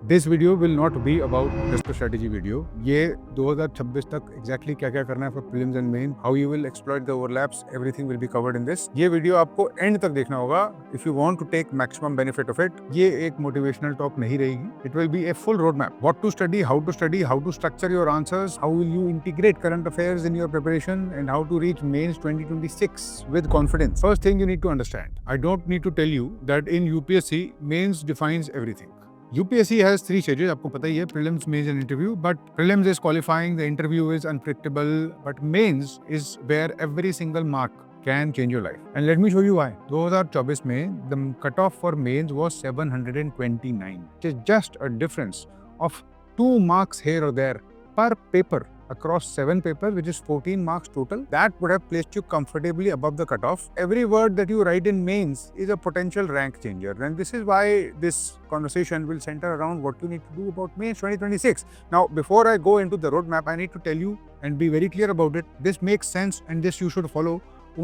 This video will not be about just strategy video. ये 2026 तक exactly क्या क्या करना है for prelims and main, how you will exploit the overlaps, everything will be covered in this. ये video आपको end तक देखना होगा if you want to take maximum benefit of it. ये एक मोटिवेशनल टॉक नहीं रहेगी, it will be a full road map, what to study, how to structure your answers, how will you integrate current affairs in your preparation and how to reach mains 2026 with confidence. First thing you need to understand, I don't need to tell you that in UPSC mains defines everything. UPSC has 3 stages, आपको पता ही है, prelims, mains and interview. But prelims is qualifying, the interview is unpredictable, but mains is where every single mark can change your life. And let me show you why. 2024 में the cutoff for mains was 729. It is just a difference of 2 marks here or there per paper across 7 papers, which is 14 marks total. That would have placed you comfortably above the cutoff. Every word that you write in mains is a potential rank changer, and this is why this conversation will center around what you need to do about mains 2026. Now, before I go into the roadmap, I need to tell you and be very clear about it. This makes sense and this you should follow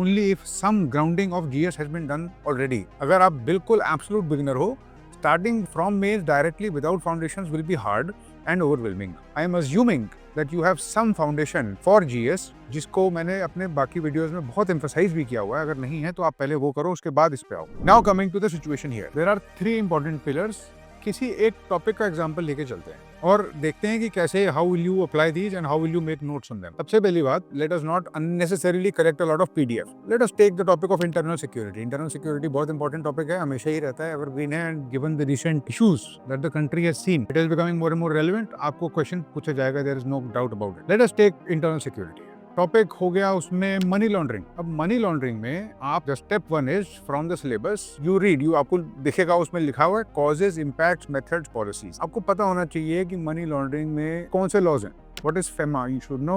only if some grounding of GS has been done already. अगर आप बिल्कुल absolute beginner हो, starting from mains directly without foundations will be hard and overwhelming. I am assuming that you have some foundation for GS, जिसको मैंने अपने बाकी videos में बहुत emphasize भी किया हुआ है। अगर नहीं है तो आप पहले वो करो, उसके बाद इस पे आओ। Now coming to the situation here, there are 3 important pillars. किसी एक टॉपिक का एग्जाम्पल लेके चलते हैं और देखते हैं कि कैसे how will you apply these and how will you make notes on them. सबसे पहली बात, let us not unnecessarily correct a lot of PDF. Let us take the topic of internal security. Internal security बहुत important topic है, हमेशा ही रहता है, evergreen है, and given the recent issues that the country has seen, it is becoming more and more relevant. आपको question पूछा जाएगा, there is no doubt about it. Let us take internal security. Topic हो गया उसमें money laundering. अब money laundering में आप the step 1 is from the syllabus you read, you आपको दिखेगा उसमें लिखा हुआ है कॉजेज, इम्पैक्ट्स, मेथड्स, पॉलिसीज। आपको पता होना चाहिए कि मनी लॉन्ड्रिंग में कौन से लॉज हैं, what is FEMA, you should know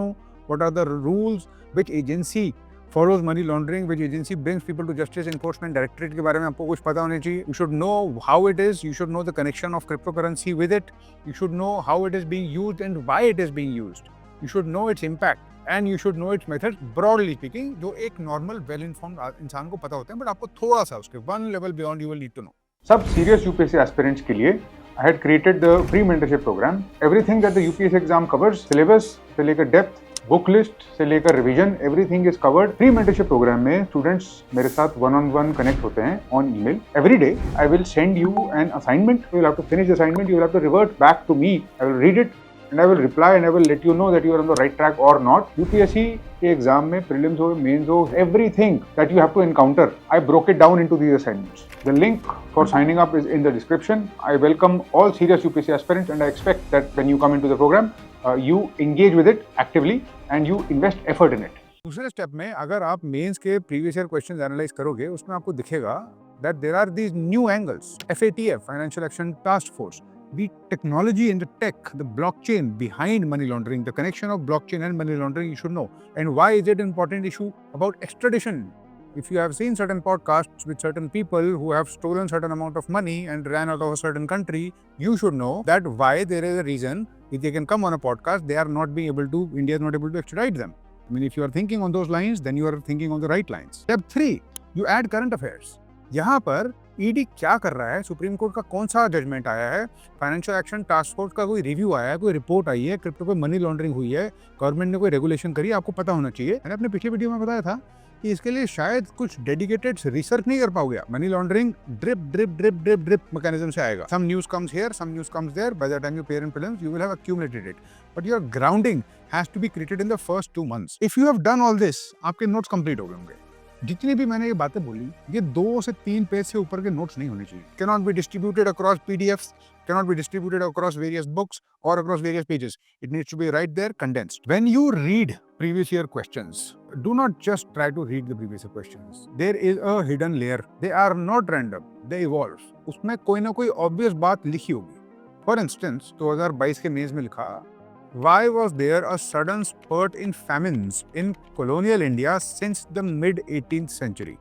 what are the rules, which agency follows money laundering, which agency brings people to justice, enforcement directorate के बारे में आपको कुछ पता होना चाहिए। You should know how it is, you should know the connection of cryptocurrency with it, you should know how it is being used and why it is being used, you should know its impact and you should know its methods, broadly speaking, जो एक normal well informed इंसान को पता होते हैं, but आपको थोड़ा सा उसके one level beyond you will need to know. सब serious UPSC aspirants के लिए I had created the free mentorship program. Everything that the UPSC exam covers, syllabus से लेकर depth, बुक लिस्ट से लेकर revision, everything is covered. Free mentorship programme में students मेरे साथ 1-on-1 कनेक्ट होते हैं on email. Every day I will send you an assignment, you will have to finish the assignment, you will have to revert back to me, I will read it and I will reply and I will let you know that you are on the right track or not. UPSC के exam में prelims हो, mains हो, everything that you have to encounter, I broke it down into these assignments. The link for signing up is in the description. I welcome all serious UPSC aspirants and I expect that when you come into the program, you engage with it actively and you invest effort in it. दूसरे step में अगर आप mains के previous year questions analyse करोगे, उसमें आपको दिखेगा that there are these new angles. FATF, Financial Action Task Force, the technology and the tech, the blockchain behind money laundering, the connection of blockchain and money laundering, you should know. And why is it an important issue about extradition? If you have seen certain podcasts with certain people who have stolen certain amount of money and ran out of a certain country, you should know that why there is a reason if they can come on a podcast, they are not being able to, India is not able to extradite them. I mean, if you are thinking on those lines, then you are thinking on the right lines. Step 3, you add current affairs. यहाँ पर ED क्या कर रहा है, supreme court का कौन सा judgement आया है, फाइनेंशियल एक्शन टास्क फोर्स का कोई रिव्यू आया है, कोई रिपोर्ट आई है, क्रिप्टो पे मनी लॉन्ड्रिंग हुई है, गवर्नमेंट ने कोई रेगुलेशन करी, आपको पता होना चाहिए। मैंने अपने पिछले वीडियो में बताया था कि इसके लिए शायद कुछ डेडिकेटेड रिसर्च नहीं कर पाओगे। मनी लॉन्ड्रिंग ड्रिप मैकेनिज्म से आएगा। Some news comes here, some news comes there, by the time you appear in prelims you will have accumulated it, but your grounding has to be created in the first 2 months. If you have done all this, आपके notes complete हो गए होंगे। जितनी भी मैंने ये बातें बोली, ये 2 से 3 पेज से ऊपर के नोट्स नहीं होने चाहिए। Cannot be distributed across PDFs, cannot be distributed across various books or across various pages. It needs to be right there, condensed. When you read previous year questions, do not just try to read the previous year questions. There is a hidden layer. They are not random. They evolve. उसमें कोई ना कोई obvious बात लिखी होगी। For instance, 2022 के mains में लिखा, why was there a sudden spurt in famines in colonial India since the mid-18th century?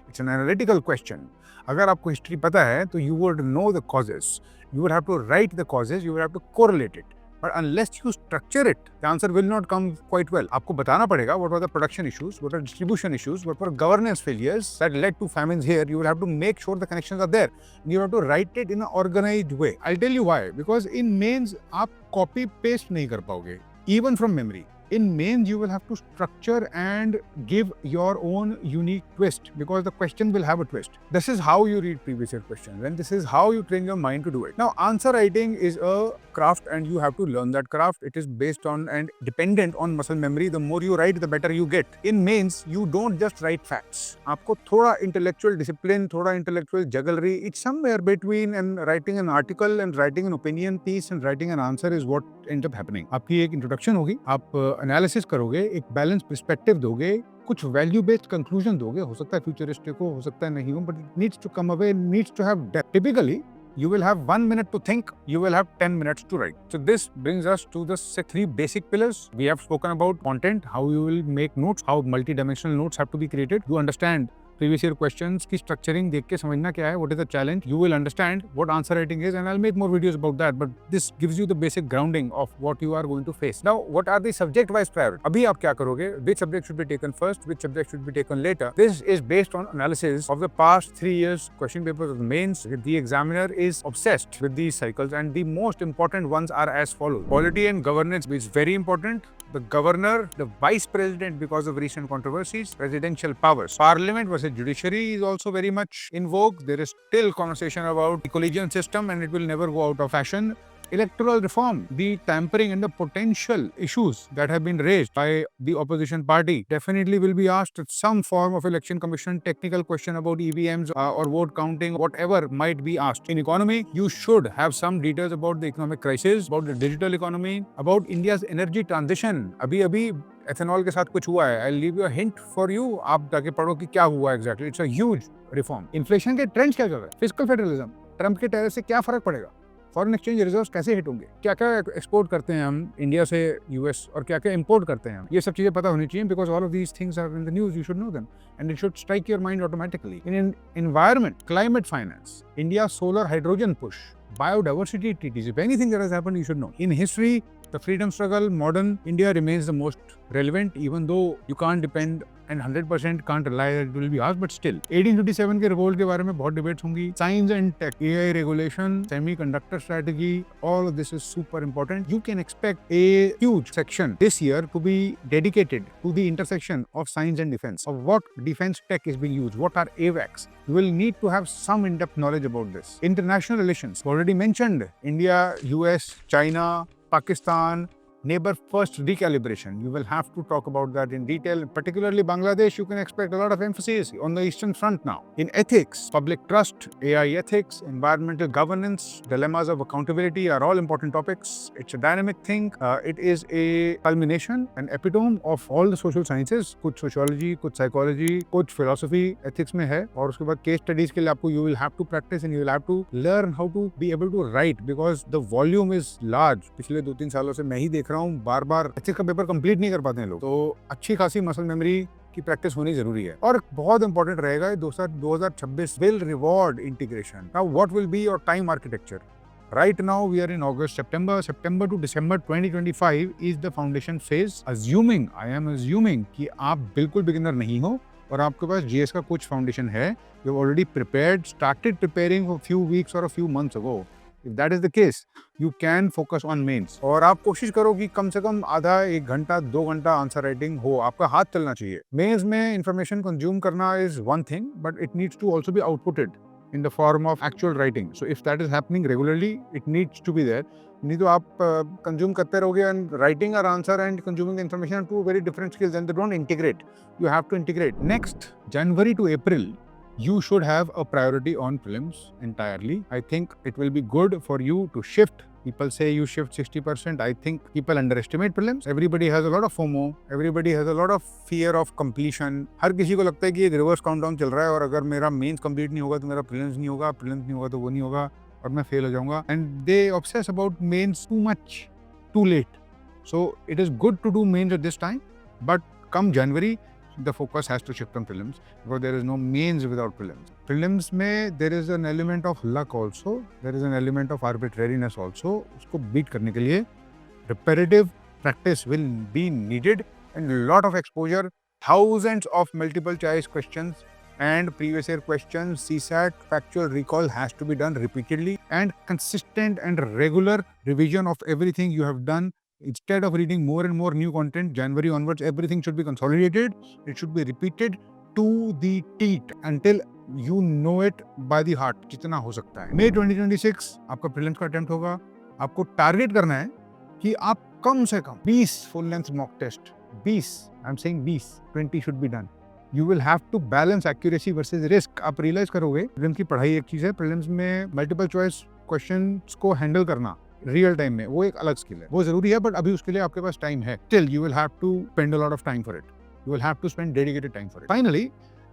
It's an analytical question. अगर आपको हिस्ट्री पता है तो you would know the causes. You would have to write the causes, you would have to correlate it. But unless you structure it, the answer will not come quite well. आपको बताना पड़ेगा what were the production issues, what are distribution issues, what were governance failures that led to famines here. You will have to make sure the connections are there. You have to write it in an organized way. I'll tell you why. Because in mains आप copy paste नहीं कर पाओगे, even from memory. In mains, you will have to structure and give your own unique twist because the question will have a twist. This is how you read previous year questions and this is how you train your mind to do it. Now, answer writing is a craft and you have to learn that craft. It is based on and dependent on muscle memory. The more you write, the better you get. In mains, you don't just write facts. आपको थोड़ा intellectual discipline, थोड़ा intellectual jugglery. It's somewhere between and writing an article and writing an opinion piece and writing an answer is what ends up happening. आपकी एक introduction होगी, आप analysis करोगे, एक balance perspective दोगे, कुछ वैल्यू बेस्ड कंक्लूजन दोगे, हो सकता है फ्यूचरिस्टिक हो सकता है नहीं हो, but it needs to come away, needs to have depth. Typically you will have 1 minute to think, you will have 10 minutes to write. So this brings us to the three basic pillars. We have spoken about content, how you will make notes, how multi-dimensional notes have to be created. You understand previous year questions की structuring देख के समझना क्या है, what is the challenge. You will understand what answer writing is and I'll make more videos about that, but this gives you the basic grounding of what you are going to face. Now, what are the subject wise priorities? अभी आप क्या करोगे? Which subject should be taken first? Which subject should be taken later? This is based on analysis of the past 3 years question papers of the mains. The examiner is obsessed with these cycles and the most important ones are as follows. Polity and governance is very important. The governor, the vice president because of recent controversies, presidential powers. Parliament versus judiciary is also very much in vogue. There is still conversation about the collegium system and it will never go out of fashion. Electoral reform, the tampering and the potential issues that have been raised by the opposition party definitely will be asked at some form of election commission, technical question about EVMs or vote counting, whatever might be asked. In economy, you should have some details about the economic crisis, about the digital economy, about India's energy transition. अभी ethanol के साथ कुछ हुआ है. I'll leave you a hint for you. आप जाके पढ़ो कि क्या हुआ exactly. It's a huge reform. Inflation के ट्रेंड्स क्या चल रहा है? Fiscal federalism, ट्रम्प के टैरिफ से क्या फर्क पड़ेगा? फॉरेन एक्सचेंज रिजर्व्स कैसे हिट होंगे, क्या क्या एक्सपोर्ट करते हैं हम इंडिया से यूएस और क्या क्या इंपोर्ट करते हैं हम, ये सब चीजें पता होनी चाहिए because all of these things are in the news. You should know them and it should strike your mind automatically. In environment, climate finance, India solar hydrogen push, biodiversity treaties, if anything that has happened you should know. In history, the freedom struggle, modern India remains the most relevant, even though you can't depend and 100% can't rely that it will be asked, but still 1857 के revolt के बारे में बहुत debates होंगी. Science and tech, AI regulation, semiconductor strategy, all of this is super important. You can expect a huge section this year to be dedicated to the intersection of science and defense, of what defense tech is being used, what are AVACs. You will need to have some in-depth knowledge about this. International relations, already mentioned, India, US, China, Pakistan, neighbor first recalibration. You will have to talk about that in detail. Particularly Bangladesh, you can expect a lot of emphasis on the eastern front now. In ethics, public trust, AI ethics, environmental governance, dilemmas of accountability are all important topics. It's a dynamic thing. It is a culmination, an epitome of all the social sciences. कुछ sociology, कुछ psychology, कुछ philosophy, ethics में है. और उसके बाद case studies के लिए आपको you will have to practice and you will have to learn how to be able to write because the volume is large. पिछले 2-3 सालों से मैं ही देख रहा हूँ बार-बार एथिक्स का पेपर कंप्लीट नहीं कर पाते हैं लोग, तो अच्छी खासी मसल मेमोरी की प्रैक्टिस होनी जरूरी है. और बहुत इंपॉर्टेंट रहेगा 2026 will reward integration. Now what will be your time architecture? Right now we are in August, September to December 2025 is the foundation phase. I am assuming कि आप बिल्कुल बिगिनर नहीं हो और आपके पास GS का कुछ फाउंडेशन है. You have already started preparing for a few weeks or a few months ago. If that is the case, you can focus on mains. और आप कोशिश करो कि कम से कम आधा 1 घंटा 2 घंटा आंसर राइटिंग हो, आपका हाथ चलना चाहिए. मेंस में इंफॉर्मेशन कंज्यूम करना is one thing, but it needs to also be outputted in the form of actual writing. So if that is happening regularly, it needs to be there. नहीं तो आप कंज्यूम करते रहोगे and writing our answer and consuming the information are two very different skills and they don't integrate. You have to integrate. Next, January to April, you should have a priority on prelims entirely. I think it will be good for you to shift. People say you shift 60%. I think people underestimate prelims. Everybody has a lot of FOMO. Everybody has a lot of fear of completion. हर किसी को लगता है कि ये reverse countdown चल रहा है और अगर मेरा मेंस कंप्लीट नहीं होगा तो मेरा प्रीलिम्स नहीं होगा, प्रीलिम्स नहीं होगा तो वो नहीं होगा और मैं फेल हो जाऊंगा. And they obsess about mains too much, too late. So it is good to do mains at this time, but come January, the focus has to shift on prelims because there is no mains without prelims. Prelims में there is an element of luck also, there is an element of arbitrariness also. उसको beat करने के लिए repetitive practice will be needed and lot of exposure, thousands of multiple choice questions and previous year questions, CSAT, factual recall has to be done repeatedly, and consistent and regular revision of everything you have done. Instead of reading more and more new content, January onwards, everything should be consolidated. It should be repeated to the teeth until you know it by the heart, जितना हो सकता है. May 2026 आपका prelims का attempt होगा. आपको target करना है कि आप कम से कम 20 full length mock test, 20, I am saying 20, 20 should be done. You will have to balance accuracy versus risk. आप रियलाइज करोगे प्रीलिम्स की पढ़ाई एक चीज है, प्रीलिम्स में मल्टीपल चॉइस क्वेश्चंस को हैंडल करना रियल टाइम में वो एक अलग स्किल है, वो जरूरी है, बट अभी उसके लिए आपके पास टाइम है. Still you will have to spend a lot of time for it. You will have to spend dedicated time for it. Finally,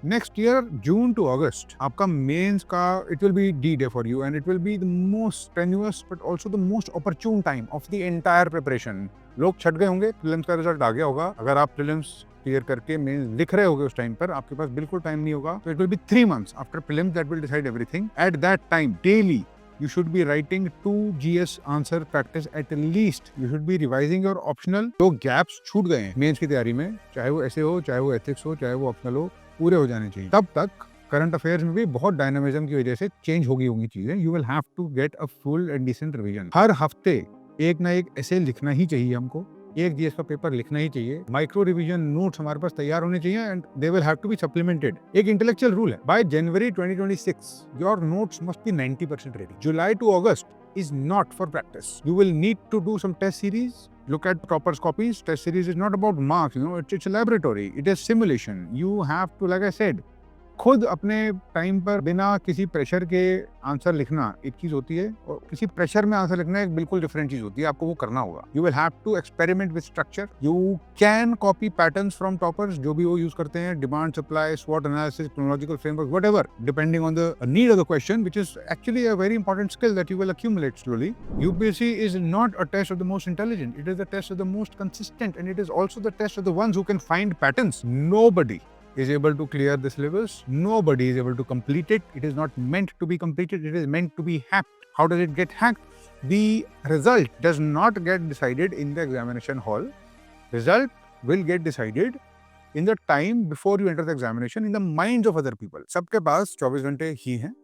next year June to August आपका मेंस का it will be D-Day for you and it will be the most strenuous but also the most opportune time of the entire preparation. लोग छट गए होंगे, prelims का result आ गया होगा. अगर आप प्रीलिम्स क्लियर करके मेंस लिख रहे होगे उस टाइम पर, आपके पास बिल्कुल टाइम नहीं होगा. So it will be 3 months after prelims that will decide everything. At that time, daily you should be writing 2 GS answer practice at least. You should be revising your optional. जो gaps छूट गए हैं mains की तैयारी में, चाहे वो ऐसे हो, चाहे वो एथिक्स हो, चाहे वो ऑप्शनल हो, पूरे हो जाने चाहिए. तब तक करंट अफेयर्स में भी बहुत डायनामिज्म की वजह से चेंज होंगी चीजें. You will have to get a full and decent revision. हर हफ्ते एक ना एक ऐसे लिखना ही चाहिए हमको, एक जीएस का पेपर लिखना ही चाहिए. माइक्रो रिवीजन नोट्स हमारे पास तैयार होने चाहिए and they will have to be supplemented. एक इंटेलेक्चुअल रूल है, by January 2026 your notes must be 90% ready. July to August is not for practice. You will need to do some test series. Look at proper copies. Test series is not about marks, it's a laboratory. It is simulation. You have to, like I said, खुद अपने time पर बिना किसी pressure के answer लिखना एक चीज होती है, और किसी प्रेशर में आंसर लिखना एक बिल्कुल डिफरेंट चीज होती है. आपको वो करना होगा. You will have to experiment with structure. You can copy patterns from toppers, जो भी वो यूज करते हैं, डिमांड सप्लाई, स्वॉट analysis, chronological framework, whatever, depending on the need of the question, which is actually a very important skill that you will accumulate slowly. UPSC is not a test of the most intelligent. It is the test of the most consistent, and it is also the test of the ones who can find patterns. Nobody is able to clear the syllabus. Nobody is able to complete it. It is not meant to be completed. It is meant to be hacked. How does it get hacked? The result does not get decided in the examination hall. Result will get decided in the time before you enter the examination, in the minds of other people. सबके पास 24 घंटे ही हैं,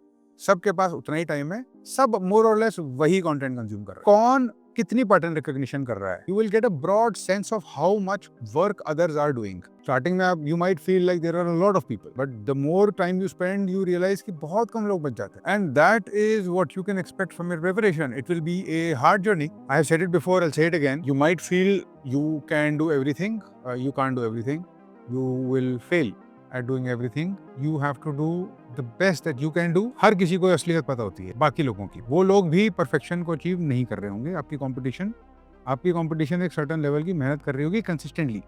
सबके पास उतना ही time है, सब मोर और less वही content consume कर रहे हैं. कौन कितनी पैटर्न रिकॉग्निशन कर रहा है, you will get a broad sense of how much work others are doing. Starting में आप you might feel like there are a lot of people, but the more time you spend you realise कि बहुत कम लोग बच जाते हैं. And that is what you can expect from your preparation. It will be a hard journey. I have said it before, I will say it again. You might feel you can do everything, you can't do everything. You will fail at doing everything. You have to do the best that you can do. हर किसी को असलियत पता होती है बाकी लोगों की. वो लोग भी परफेक्शन को अचीव नहीं कर रहे होंगे. आपकी कंपटीशन एक सर्टेन लेवल की मेहनत कर रही होगी कंसिस्टेंटली.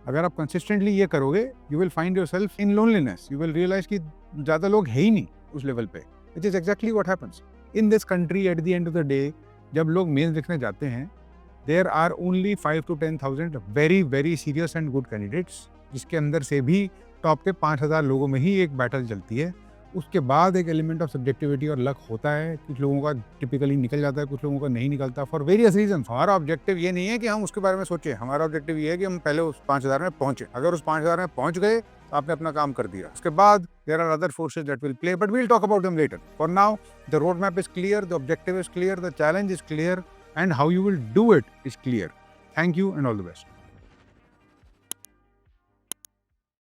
अगर आप कंसिस्टेंटली ये करोगे, you will find yourself in loneliness. You will realise कि ज़्यादा लोग है ही नहीं उस लेवल पे. It is exactly what happens in this country. At the end of the day जब लोग मेंस लिखने जाते हैं, there are only 5 to 10,000 very very serious and good candidates, जिसके अंदर से भी टॉप के 5,000 लोगों में ही एक बैटल चलती है. उसके बाद एक एलिमेंट ऑफ सब्जेक्टिविटी और लक होता है. कुछ लोगों का टिपिकली निकल जाता है, कुछ लोगों का नहीं निकलता, फॉर वेरियस रीजन. हमारा ऑब्जेक्टिव ये नहीं है कि हम उसके बारे में सोचें. हमारा ऑब्जेक्टिव ये है कि हम पहले उस 5,000 में पहुंचे. अगर उस 5,000 में पहुंच गए तो आपने अपना काम कर दिया. उसके बाद there are other forces that will play, but we will talk about them later. For now the road map is clear, the objective is clear, the challenge is clear, and how you will do it is clear. Thank you and all the best.